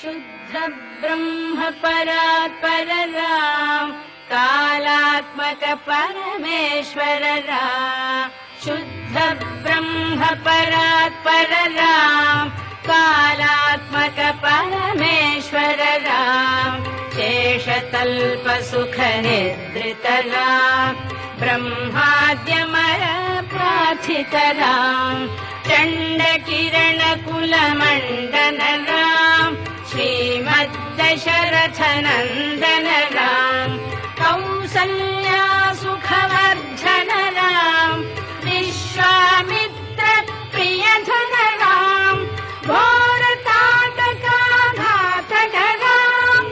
शुद्ध ब्रह्म परात्पर राम कालात्मक परमेश्वर राम शुद्ध ब्रह्म परात्पर राम कालात्मक परमेश्वर राम शेषतल्प सुख निद्रित राम ब्रह्माद्यमर प्रार्थित राम चण्ड किरण कुल मंडन राम श्रीमद्दशरथ नंदन राम कौसल्या सुखवर्धन राम विश्वामित्र प्रियधन राम घोरताटकाघातक राम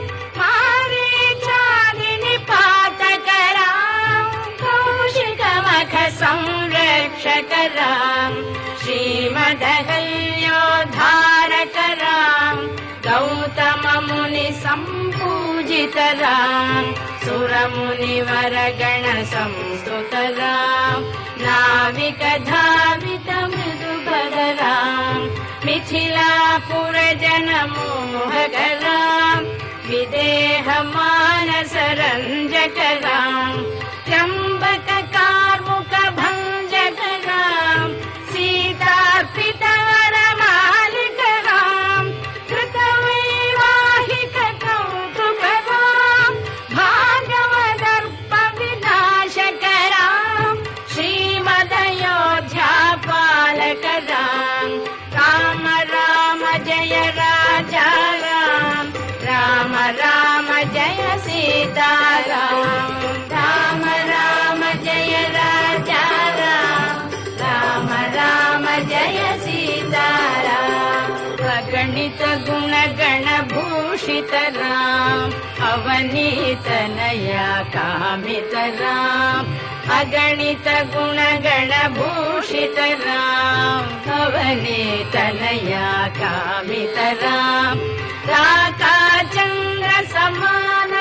मारीचादिनिपातक राम कौशिकमख संरक्षक राम श्रीमदहल्योद्धारक राम गौतम मुनि संपूजित राम सुरमुनिवर गण संस्तुत राम नाविक धावित मृदुभग राम मिथिलापुर जन मोहक राम विदेह मानस रंजक राम त्र्यंबक कार्मुक भंजक राम सीतार्पित वर मालिक राम कृतवैवाहिक कौतुक राम भागवदर्प विनाशक राम श्रीमदयोध्या पालक राम राम राम जय राजा राम राम राम जय सीता राम राम राम जय राजा राम राम राम जय सीता राम अगणित गुण गण भूषित राम अवनीत नया कामित राम अगणित गुण गण भूषित राम अवनीत नया कामित राम राका चंद्र समान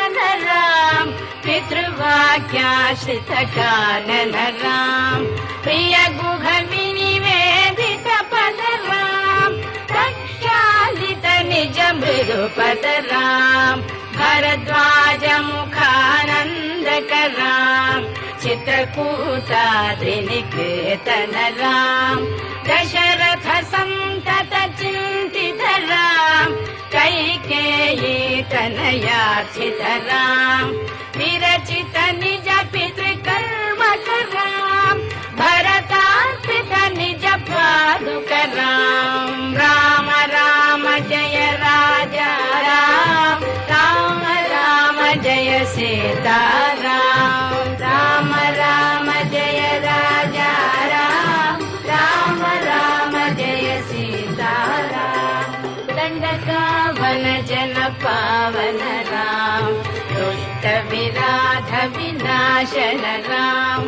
राम पितृवाक्याश्रित कानन राम प्रिय गुह विनिवेदित पद राम प्रख्यालित निज मृदु पद राम भरद्वाज मुखानंदक राम चित्रकूटाद्रिनिकेतन राम दशरथ संतत चिंतित राम कैकेयी तनयार्चित राम विरचित निज पितृकर्मक राम भरतार्पित निज पादुक राम राम राम जय राजा राम राम राम जय सीता राम राम राम जय राजा राम राम राम जय सीता राम दंडकावन जन पावन राम दुष्ट विराध विनाशन राम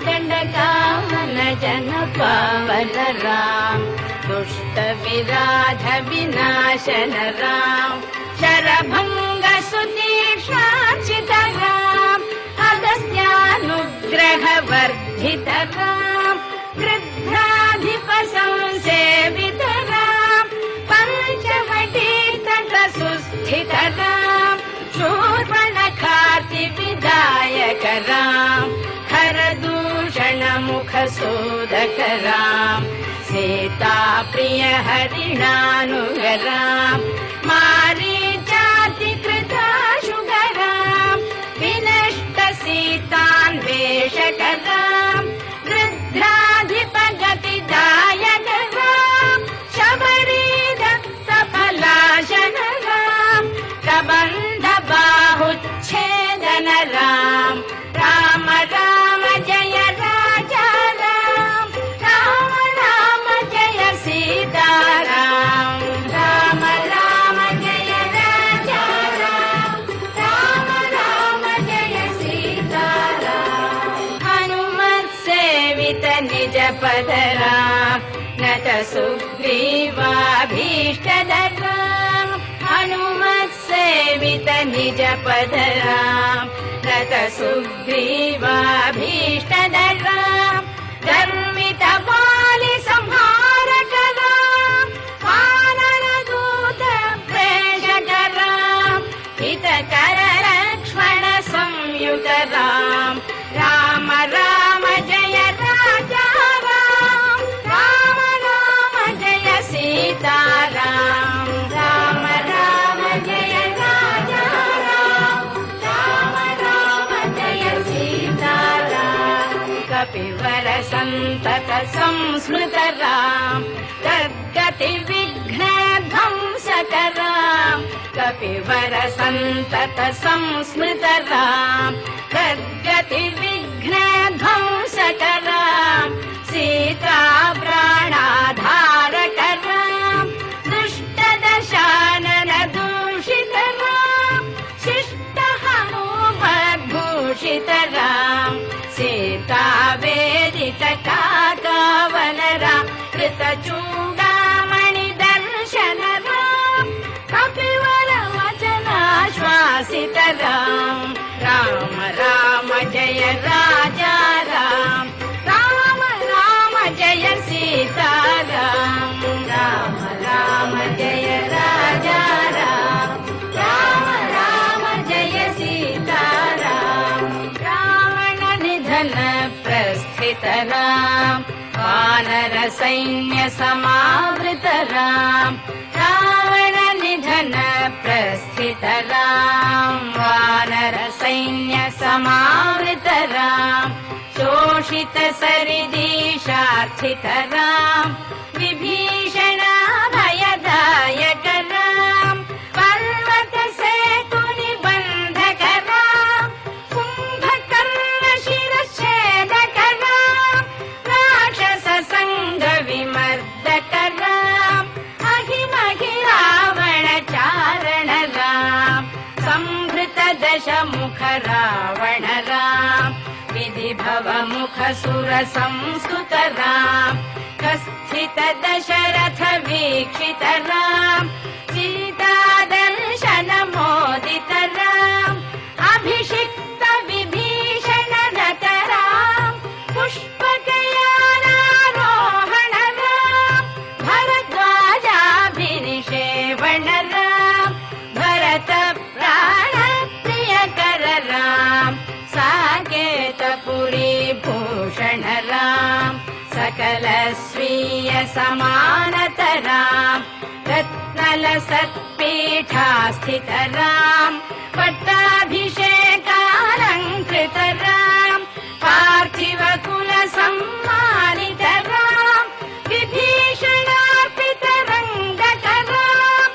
दंडकावन जन पावन राम दुष्ट विराध विनाशन राम शरभंग सुतीक्ष्णार्चित राम अगस्त्यानुग्रह वर्धित राम गृध्राधिप संसेवित राम पंचवटी तट सुस्थित राम शूर्पणखाति विदायक राम खरदूषण मुख शोधक राम सीता प्रिय हरिणानुग राम मारीचाति कृताशुग राम विनष्ट सीतान्वेषक राम वृद्धाधिप गतिदायक राम शबरी दत्त फलाशन राम कबंध बाहुच्छेदन राम राम राम जय राजा राम राम राम जय सीता राम राम राम जय राजा राम राम राम जय सीता राम हनुमत सेवित निज पद राम नत सुग्रीवाभीष्टद राम हनुमत सेवित निज पद राम नत सुग्रीवाभीष्टद राम धर्मित बालि संहारक राम वानर दूत प्रेषक कपिवर संतत संस्मृतराम तद्गति विघ्न ध्वंसकराम कपिवर संतत संस्मृतराम तद्गति विघ्न ध्वंसकराम सीता प्राणाधारकराम दुष्ट दशानन दूषितराम शिष्ट हनुमद्भूषितराम सीता वेदित काकावनराम कृतचूडामणि दर्शनराम कपिवर वचनाश्वासितराम राम राम जय राजा राम राम राम जय सीताराम राम राम जय राजा राम राम राम जय सीताराम रावण निधन प्रस्थित राम वानर सैन्य समावृत राम रावण निधन प्रस्थित राम वानर सैन्य समावृत राम शोषित सरिदीशार्थित राम विभीषण भयदायक राम पर्वत सेतु निबंधक राम कुंभकर्ण शिरच्छेदक राम राक्षस संग विमर्दक राम अहिमहि रावण चारण राम संभृत दशमुख रावण राम विधि भव मुख सुर संस्तुत राम कस्थित दशरथ वीक्षित राम सीता दर्शन मोदित राम अभिषिक्त विभीषण रत राम पुष्पकयानारोहण राम भरद्वाजाभिनिषेवण राम भरत प्राण प्रियकर राम साकेतपुरी भूषण राम सकल स्वीय समानत राम रत्नल सत्पीठास्थित राम पट्टाभिषेकालंकृत राम पार्थिव कुल सम्मानित राम विभीषणार्पित रंगक राम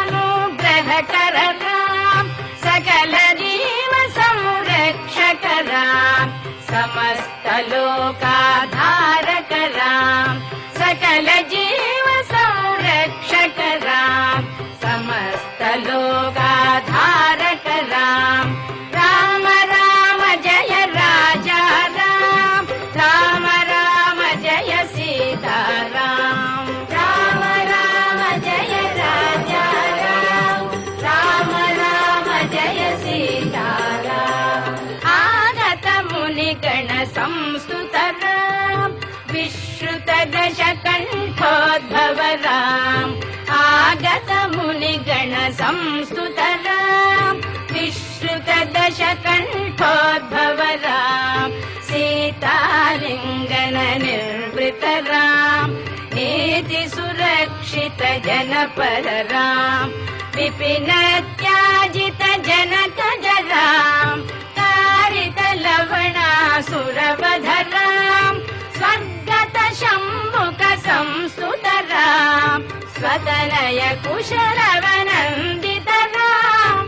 ईशकुलानुग्रहकर राम सकल जीव संरक्षक राम समस्त लोकाधारक राम सकल जीव संरक्षक राम समस्त लोकाधारक राम राम राम जय राजा राम राम राम जय सीताराम राम राम जय राजा राम राम राम जय सीताराम आगत मुनिगण संस्तुत राम विश्रुत दशकण्ठोद्भव राम आगत मुनिगण संस्तुत राम विश्रुत दशकण्ठोद्भव राम सीतालिङ्गन निर्वृत राम नीति सुरक्षित जनपद राम विपिन त्याजित जनक राम कारित लवणासुरवध राम स्वर्गत शम्भुक संस्तुत राम स्वतनय कुशलवनन्दित राम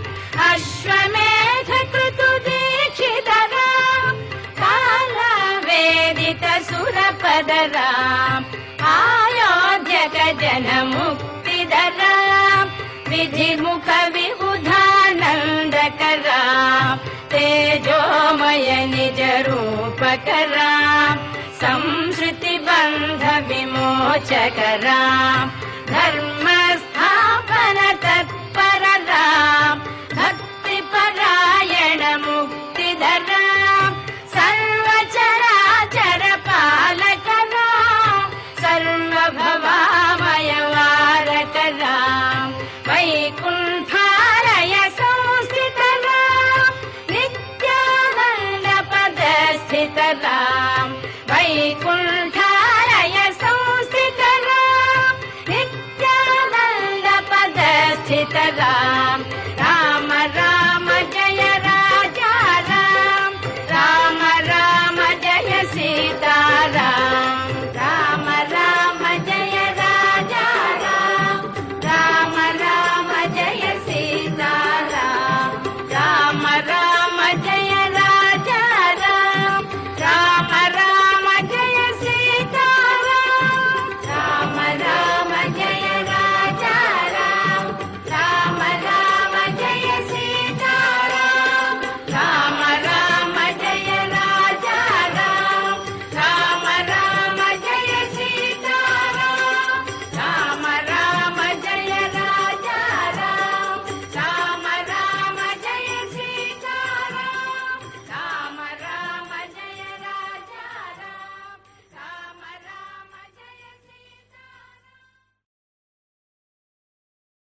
अश्वमेध कृतु दीक्षित राम कालवेदित सुरपद राम अयोध्यक जन मुक्तिद राम विधिमुख विबुधानन्दक राम तेजोमय निज रूपक राम संस्कृति बंध विमोचक राम धर्म स्थापन तत्पर राम भक्ति परायण मुक्तिद राम सर्वचराचर पालक राम सर्वभवामय वारक राम वैकुण्ठालय संस्थित राम नित्यानन्द पद स्थित राम